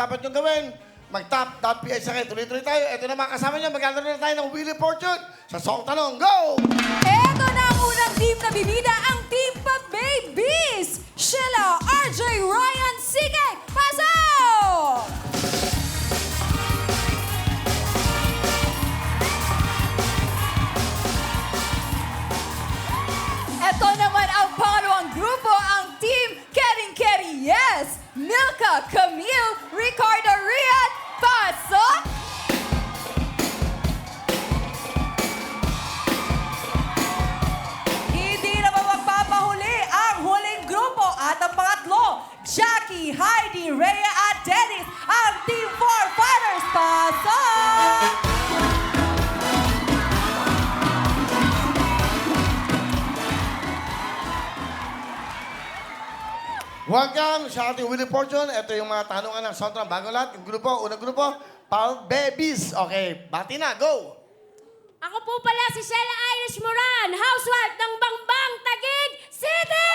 Dapat yung gawin, mag-tap.ph sa kayo. Tuloy-tuloy tayo. Ito na mga kasama niya. Maglalaro na tayo ng Wheel of Fortune. Sa Song Tanong, go! Eto na ang unang team na bibida, ang Team Pa-Babies! Sheila, RJ, Ryan, Sige, pasok! Eto naman ang pangalawang grupo, ang Team Kering Keri, yes! Milka, Camille, Ricardo, Rian, pasok! Hindi naman magpapahuli ang huling grupo at ang pangatlo, Jackie, Heidi, Rhea at Dennis, ang Team 4 Fighters, pasok! Welcome sa ating Wheel of Fortune. Ito yung mga tanungan ng Sound Tanong. Bago lahat, yung grupo, unang grupo, Pa-Babies. Okay, bati na, go! Ako po pala si Sheila Irish Moran, housewife ng Bangbang, Taguig City!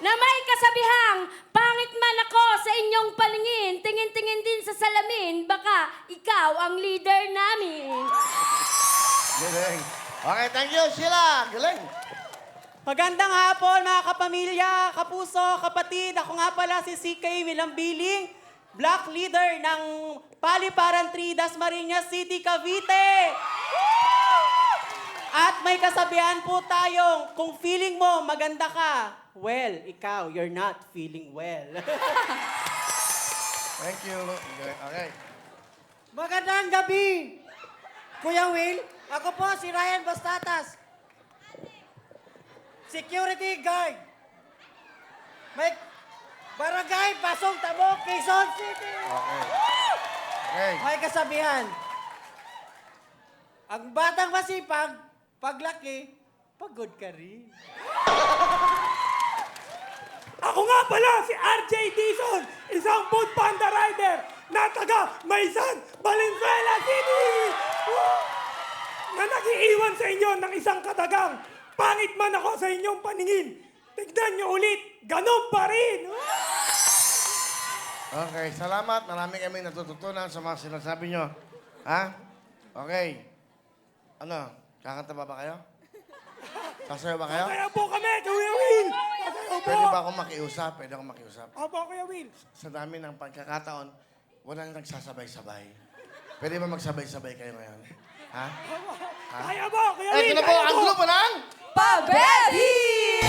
Na may kasabihang, pangit man ako sa inyong palingin, tingin-tingin din sa salamin, baka ikaw ang leader namin. Galing. Okay, thank you, Sheila. Galing. Magandang hapon mga kapamilya, kapuso, kapatid. Ako nga pala si CK Milambiling, Black Leader ng Paliparan 3, Dasmariñas City, Cavite. At may kasabihan po tayong, kung feeling mo maganda ka, well, ikaw, you're not feeling well. Thank you. Okay. Magandang gabi, Kuya Will. Ako po si Ryan Bastatas. Security guard. May barangay Pasong Tabo, Quezon City. Okay. Okay. May kasabihan. Ang batang masipag, paglaki, pagod ka rin. Ako nga pala si RJ Dizon, isang food panda rider na taga Maysan, Valenzuela City! Woo! Na nag-iiwan sa inyo ng isang katagang, pangit man ako sa inyong paningin, tignan nyo ulit, ganun pa rin! Okay, salamat. Marami kami natututunan sa mga sinasabi nyo. Ha? Okay. Ano? Kakanta ba kayo? Sasayaw ba kayo? Kaya po kami, Kuya Will! Kasayaw po! Pwede ba akong makiusap? Pwede akong makiusap? Opo, Kuya Will. Sa dami ng pagkakataon, walang nagsasabay-sabay. Pwede ba magsabay-sabay kayo ngayon? Ha? Kaya po, Kuya Will! Ito na po kaya ang grupo ng... Pa-Babies!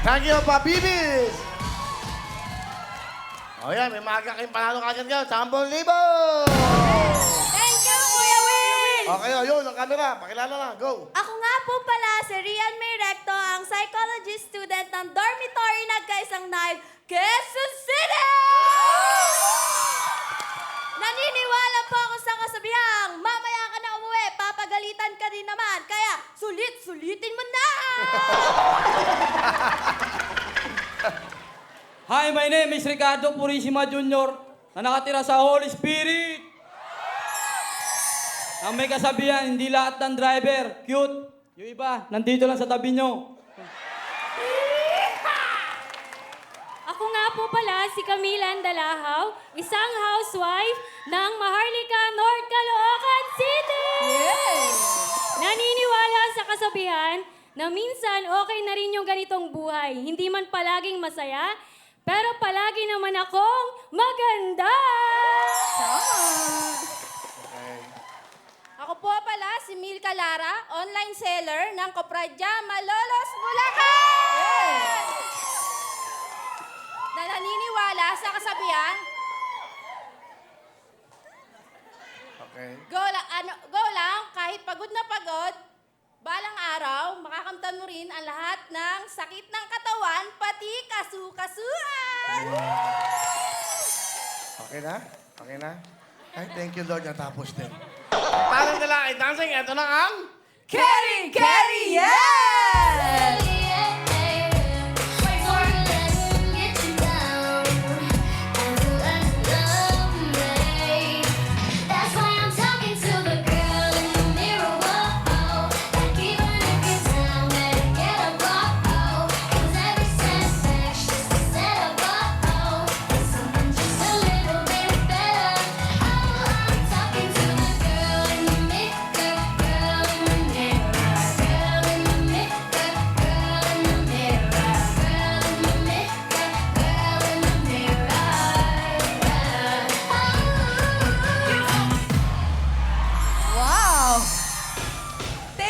Thank you, Pa-Bibis! O yan, may maaga kayong panalo kagad ngayon. 10,000! Thank you, Kuya Will! Okay, yun, ang camera. Pakilala na, go! Ako nga po pala si Rian May Recto, ang psychology student ng dormitory Nagkaisang Knife, Quezon City! Naniniwala po ako sa kasabihang, mamaya ka na umuwi, papagalitan ka din naman, kaya sulit-sulitin mo na! Hi, my name is Ricardo Purisima Jr. na nakatira sa Holy Spirit. Ang may kasabihan, hindi lahat ng driver cute. Yung iba, nandito lang sa tabi nyo. Ako nga po pala si Camila Andalahaw, isang housewife ng Maharlika, North Caloocan City! Naniniwala sa kasabihan na minsan okay na rin yung ganitong buhay. Hindi man palaging masaya, pero palagi naman akong maganda! Okay. Ako po pala si Milka Lara, online seller ng Kopradya, Malolos, Bulacan! Na naniniwala sa kasabihan, Okay. go lang, kahit pagod na pagod, balang araw, makakamtan mo rin ang lahat ng sakit ng katawan, pati kasu-kasuan! Okay na? Okay na? Ay, thank you, Lord. Natapos din. Parang nila ay dancing. Ito na ang...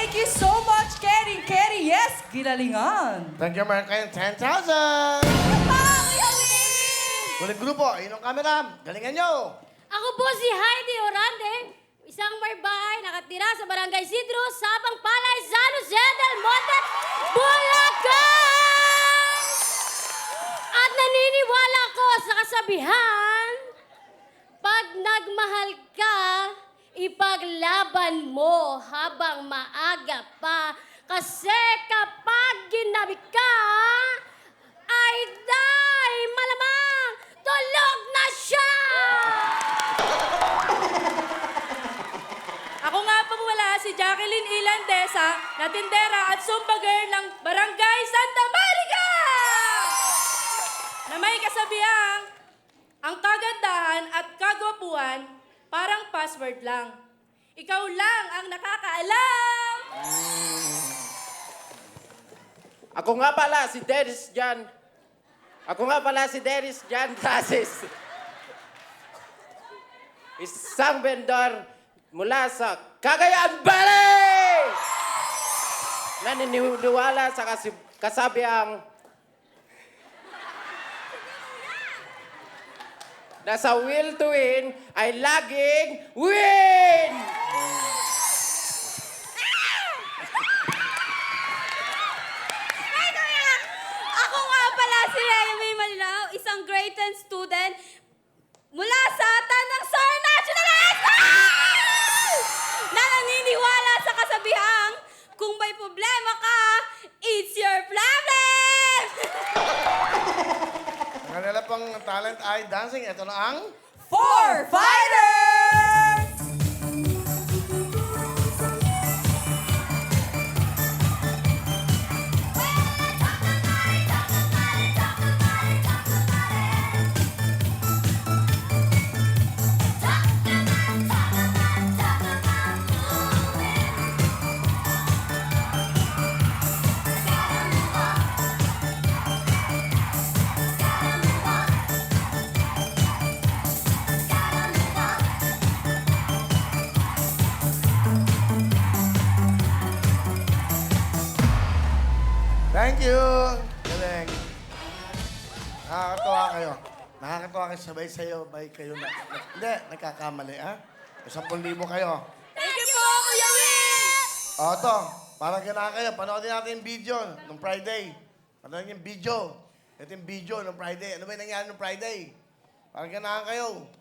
Thank you so much, Kerry. Kerry, yes, ginalingan. Thank you, meron kayong 10,000. Huling grupo, inong camera. Galingan nyo. Ako po si Heidi Orande, isang may bahay nakatira sa Barangay Sidro, Sabang Palay, San Jose del Monte, Bulacan! At naniniwala ko sa kasabihan, pag nagmahal ka, ipaglaban mo habang maaga pa. Kasi kapag ginabi ka, ay dahil malamang tulog na siya! Ako nga po wala si Jacqueline Ilandesa, na tindera at Zumba girl ng Barangay Santa Marica! Na may kasabihang, ang kagandahan at kagwapuan parang password lang. Ikaw lang ang nakakaalam! Ako nga pala si Dennis Jan. Ako nga pala si Dennis Jan Tasis. Isang vendor mula sa Cagayan Valley! Naniniwala sa kasabihang na sa will to win ay laging win! Ako nga pala si Remy Malinaw, isang grade 10 student mula sa Tanang Sar National High School! Na naniniwala sa kasabihang, kung may problema ka, it's your problem! Ang kanila pang talent ay dancing. Ito na ang... 4 Fighters! Thank you! Galing. Nakakatawa kayo. Nakakatawa kayo sabay kayo na... Hindi, nagkakamali, ha? 10,000 kayo. Thank you po, Kuya Will! O, ito. Parang ganahan kayo. Panoodin natin yung video nung Friday. Panoodin yung video. Ito yung video nung Friday. Ano ba yung nangyari nung Friday? Parang ganahan kayo.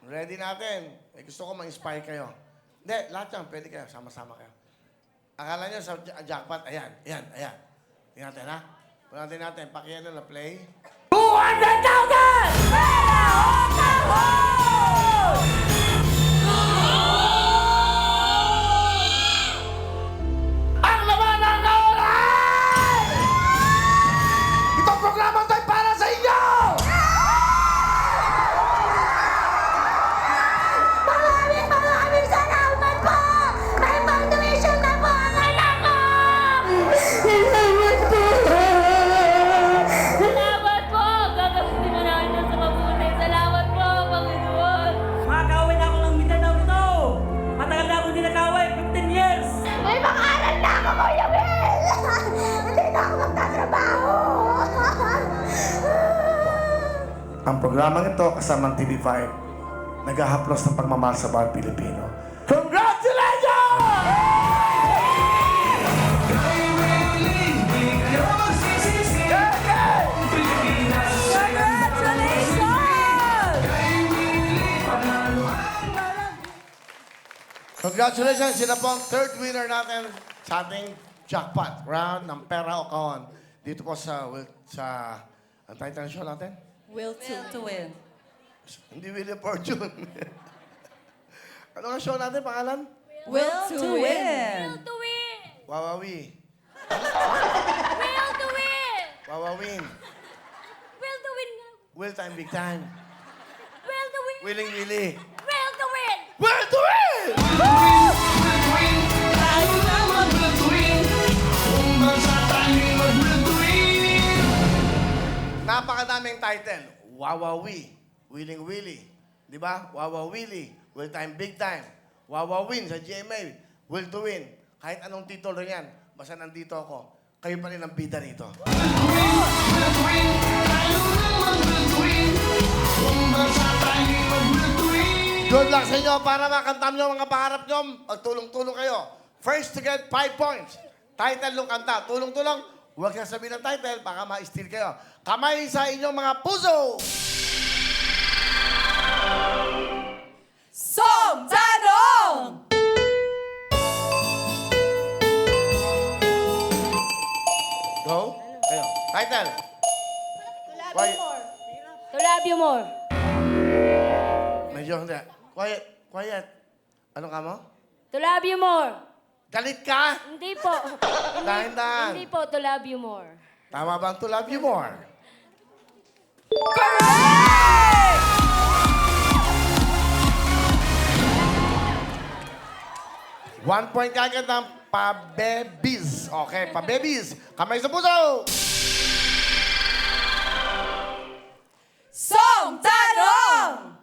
Ready natin. Eh, gusto ko ma-inspire kayo. Hindi, lahat yan. Pwede kayo. Sama-sama kayo. Akala nyo sa jackpot, ayan. Tingnan natin, ha? Panoodin natin. Pakiyan na play. 200,000! Ang laman ng kaulan! Itong programa ito'y para sa inyo! Maraming salamat po! May pang-tuition na po ang anak ko! Salamat po! Salamat po! Gagamitin mo namin yan sa mabuti. Salamat po, Panginoon! Makakawin ako ng Mindanao nito. Matagal na ako hindi nakawin, 15 years. May pangalan na ako, Kuya Will! Hindi na ako magtatrabaho! Ang programang ito kasamang TV5 naghahaplos ng pagmamahal sa bawat Pilipino. Congratulations! Congratulations! Sila po ang third winner natin sa ating jackpot round ng pera o kahon. Dito po sa ang title ng show natin? Will to win. Hindi William Fortune. Ano ang show natin, pangalan? Will to win. Will to win! Wawawi. Will to win! Wawawin. Will to win! Will time, big time. Will to win! Willing Willy. Will to win! Will to win! Napakadaming title. Wawawi. Willing Willy. Di ba? Wawawili. Will time, big time. Wawawin sa GMA. Will to win. Kahit anong titulo yan, basta nandito ako, kayo pa rin ang bida rito. Good luck sa inyo para makanta nyo mga pangarap nyo. Magtulong-tulong kayo. First to get 5 points. Title ng kanta. Tulong-tulong. Huwag kang sabihin ng title, baka ma-steal kayo. Kamay sa inyong mga puso! Song Tanong! Go. Kayo. Title. Quiet. To love you more. Medyo hindi. Quiet. Quiet. Ano ka mo? To love you more. Galit ka? Hindi po. Dahan-dahan. Hindi po, to love you more. Tama ba ang to love you more? Correct! One point kagad ng pabebis. Okay, pabebis. Kamay sa puso! Song Tanong!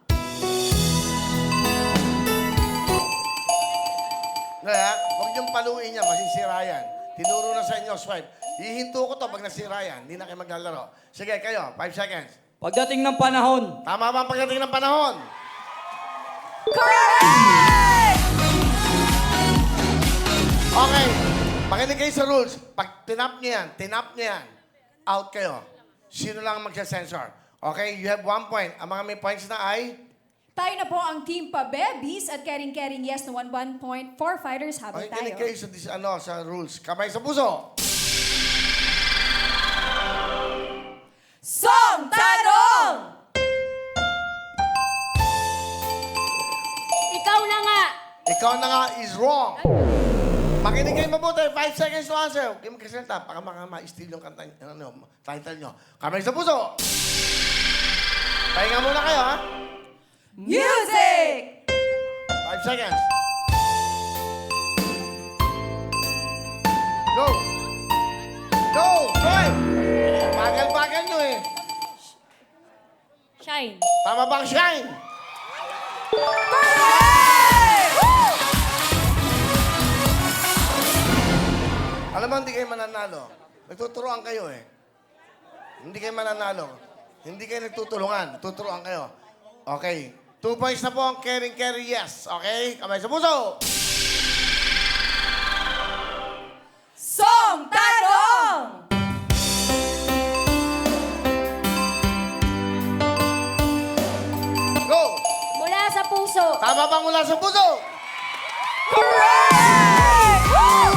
Kaya, huwag niyong paluin niya, masisira yan. Tinuro na sa inyo, swipe. Hihinto ko to pag nasira yan. Hindi na kayo maglalaro. Sige, kayo, 5 seconds. Pagdating ng panahon, Tama ba ang pagdating ng panahon? Correct! Okay, makinig kayo sa rules. Pag tinap niyo yan, out kayo. Sino lang ang magsasensor? Okay, you have 1 point. Ang mga may points na ay... Tayo na po ang Team Pabebis at Kering Yes na 1 point. 4 fighters habol Okay, tayo. kinig kayo sa rules. Kamay sa puso. Song Tanong! Ikaw na nga. Ikaw na nga is wrong. Makinig kayo mabuti. 5 seconds to answer. Huwag kayo magkasalita. Baka ma-steal yung kanta, title nyo. Kamay sa puso. Pahinga muna kayo, ha? Music! 5 seconds. Go! Go! Try! Bagal-bagal nyo eh. Shine. Tama bang shine? Correct! Woo! Alam mo, hindi kayo mananalo. Nagtuturoan kayo eh. Hindi kayo mananalo. Hindi kayo nagtutulungan. Tuturoan kayo. Okay. 2 points na po ang Kering Yes. Okay? Kamay sa puso. Song Tanong! Go! Mula sa puso. Tama bang mula sa puso? Correct! Woo!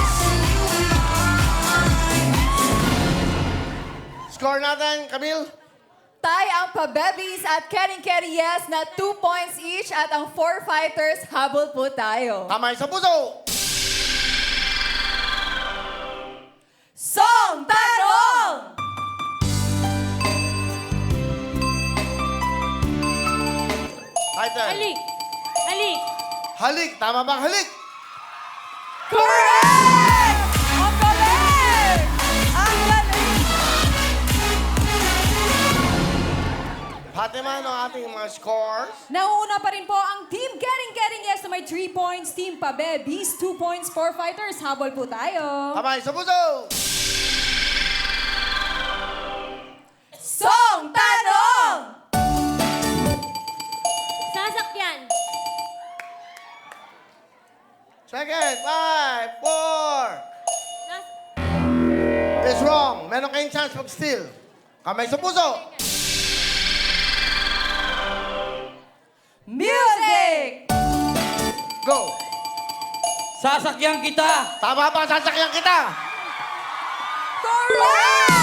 Score natin, Camille. Tayo ang Pabebis at Kering Yes na 2 points each at ang 4 fighters habol po tayo. Kamay sa puso. Song Tanong! Title. Halik. Halik. Halik. Tama bang halik? Correct! Ang galing! Ang galing! Fatima, ano ang ating mga scores? Nauuna pa rin po ang Team Kering Yes na may 3 points. Team Pabebis, 2 points, 4 fighters. Habol po tayo. Kamay sa puso. Song Tanong! Sasakyan. Second. 5, 4. Nas- It's wrong. Meron kayong chance mag-steal. Kamay sa puso. Music! Go. sasakyan kita. Tama ba? Sasakyan kita. Correct!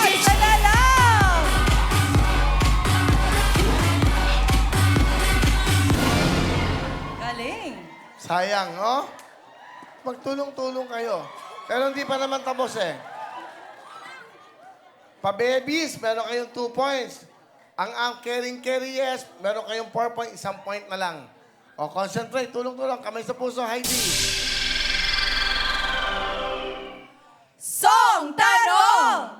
Isa na lang! Galing! Sayang, no? Magtulong-tulong kayo. Pero hindi pa naman tapos eh. Pa-babies, meron kayong 2 points. Ang Kering Yes, meron kayong 4 points, 1 point na lang. O, concentrate, tulong-tulong, kamay sa puso, Heidi. Song Tanong!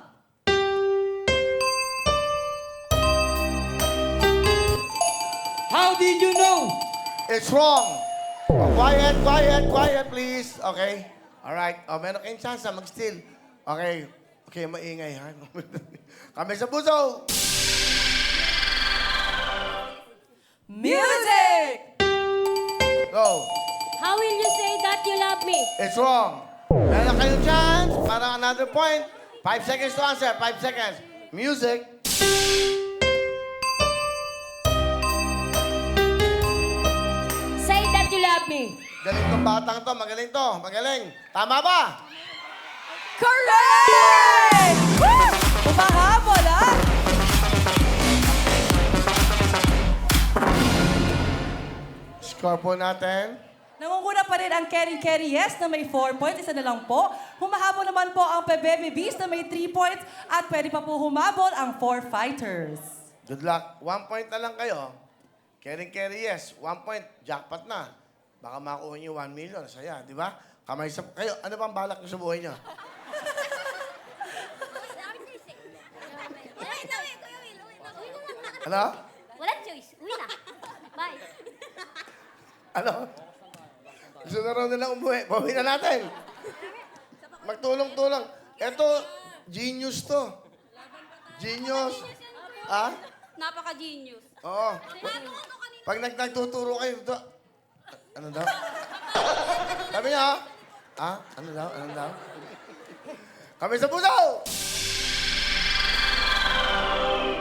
How did you know? It's wrong. O, Quiet, quiet, quiet, please. Okay? Alright. O, meron kayong chance na mag-steal. Okay. Okay, maingay, ha? Kamay sa puso! Music! Go! How will you say that you love me? It's wrong. Meron kayong chance para another point. 5 seconds to answer. 5 seconds. Music. Say that you love me. Galing tong batang to. Magaling to. Magaling. Tama ba? Correct! Woo! Umahabol, ha? Score po natin. Nangunguna pa rin ang Kerry Yes na may 4 points, isa na lang po. Humahabol naman po ang Pebebe Beast na may 3 points at pwede pa po humabol ang 4 fighters. Good luck. 1 point na lang kayo. Carry, yes. 1 point. Jackpot na. Baka makuha niyo 1 million. Saya, di ba? Kamay sa... Kayo, ano bang balak niyo sa buhay niyo? Ano? Walang choice. Uwi na. Bye. Ano? Gusto na raw nila umuwi. Bawi na natin. Magtulong-tulong. Eto, genius to. Genius. Ha? Napaka-genius. Oo. Pag nagtuturo kayo, to, ano daw? Sabi niya, ha? Ano daw? Ano daw? Kami sa puso!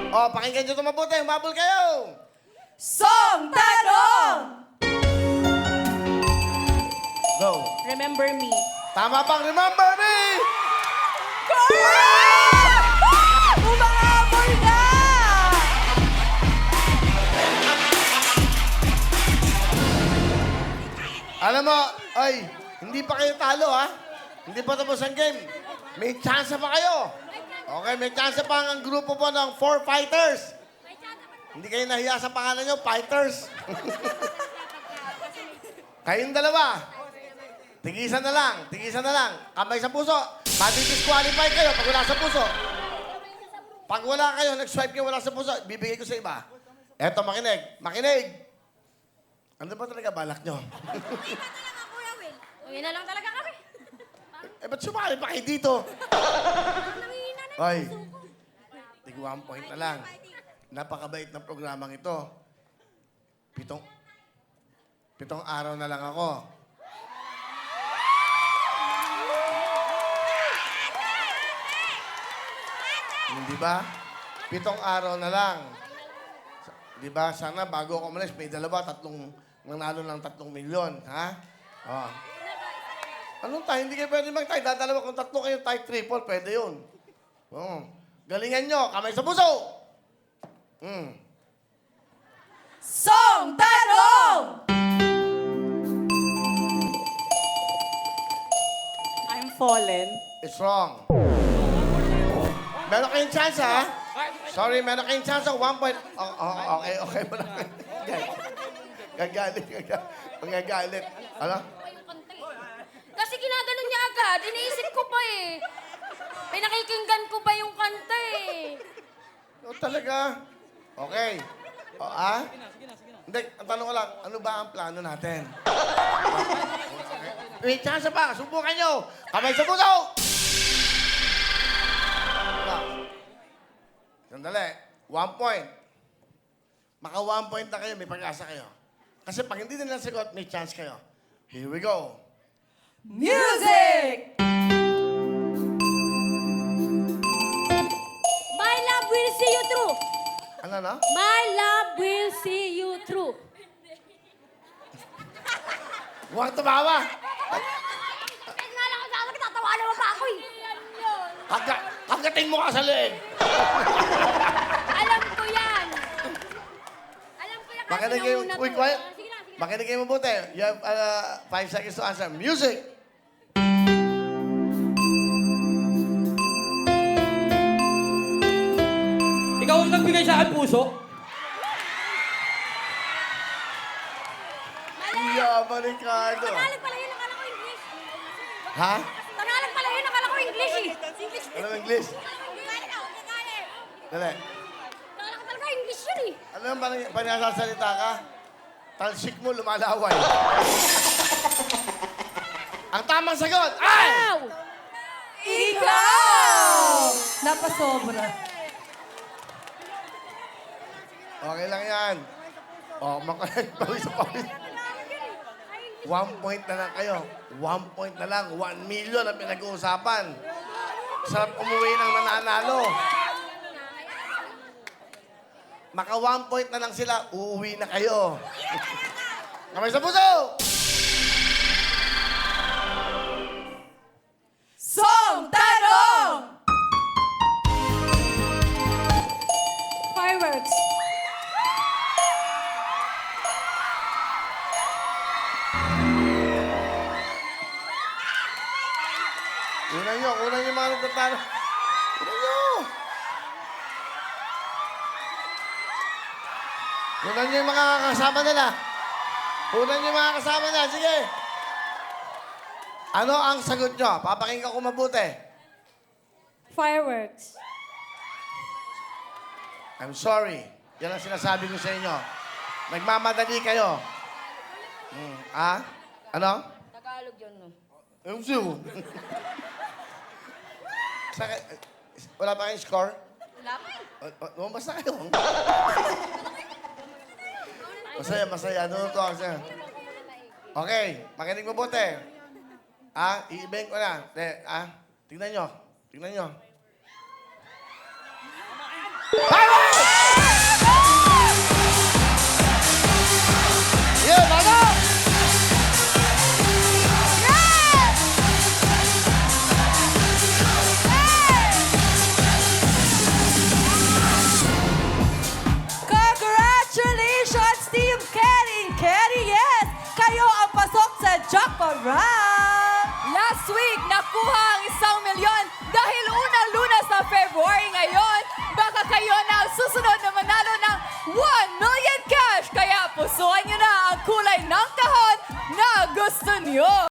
Oh, pakinggan nyo ito mabuti. Humabol kayo! Song Tanong! Go. Remember me. Tama bang remember me? Correct! Umahabol na! Alam mo, ay, hindi pa kayo talo, ha? Hindi pa tapos ang game. May chance pa kayo. Okay, may chance pa ang grupo po ng 4 fighters. Hindi kayo nahiya sa pangalan nyo, fighters. Kayong dalawa. Tigisan na lang, tigisan na lang. Kamay sa puso. Madi-disqualify kayo pag wala sa puso. Pag wala kayo, nag-swipe kayo wala sa puso, bibigay ko sa iba. Eto, makinig. Makinig. Ano ba talaga balak nyo? Uwi na lang talaga kami. Ba't sumali pa kayo dito? Hoy, tig 1 point na lang. Napakabait ng programang ito. 7 araw na lang ako. Hindi ba? 7 araw na lang. Di ba? Sana bago ako umalis, may dalawa, nanalo ng 3 milyon. Ha? Oh. Anong tayo? Hindi kayo pwede mag-tie. Dadalawa kung 3 kayo, tie triple. Pwede yun. Oh. Galingan nyo. Kamay sa puso. Song Tanong! I'm fallen. It's wrong. Meron kayong chance, ha? Sorry, meron kayong chance. 1 point. Okay mo na. Gagalit. Magagalit. Ano? Kasi ginaganon niya agad. Iniisip ko pa eh. Pinakikinggan ko ba yung kanta eh. O, talaga? Okay. O, Hindi, ang tanong ko lang, ano ba ang plano natin? May chance pa. Subukan nyo. Kamay sa puso! Sandali. 1 point. Maka 1 point na kayo, may pag-asa kayo. Kasi pag hindi nila sagot, may chance kayo. Here we go. Music! My love will see you through. Ano na? My love will see you through. Huwag tumawa. Kahit nga lang ako tatawa naman pa ako eh. Hanggating mo ka sa leeg. Alam ko yan. Alam ko yan kasi Makinig kayo. nauna Uy, to. quiet. Sige lang. Makinig kayo mabuti. You have 5 seconds to answer. Music! Ikaw ang nagbigay sa akin puso. Yaman, Ricardo. Tanalag pala yun, akala ko English. Ha? Tanalag pala yun, akala ko English eh. Ano ang English? Dali. Akala ko talaga English yun eh. Ano yung panasasalita ka? Talsik mo, lumalaway. Ang tamang sagot ay... Ikaw! Napasobra. Okay lang yan. O, makalag pawis sa pawis. 1 point na lang kayo. 1 point na lang. 1 million ang pinag-uusapan. Sarap umuwi ng nananalo. Maka 1 point na lang sila, uuwi na kayo. Kamay sa puso! Song Tanong! Fireworks. Kunan nyo mga nagtatalo. Kunan nyo! Kunan nyo yung mga kasama nila. Kunan nyo yung mga kasama nila. Sige. Ano ang sagot nyo? Papakinggan ko mabuti. Fireworks. I'm sorry. Yan ang sinasabi ko sa inyo. Nagmamadali kayo. Ano? Tagalog yun, no? I'm sure. Wala pa kayong score? Wala pa. Lumabas na kayo. Masaya. Ano to? Masaya. Okay, makinig mabuti. I-ibig ko na. Tignan nyo. Fireworks! Yeah, bago! Congratulations, Team Kenny! Kenny, yes! Kayo ang pasok sa jackpot round! Last week, nakuha ang 1 milyon dahil unang lunas ng February ngayon. Baka kayo na ang susunod na manalo ng 1 million cash. Kaya pusuan nyo na ang kulay ng kahon na gusto nyo.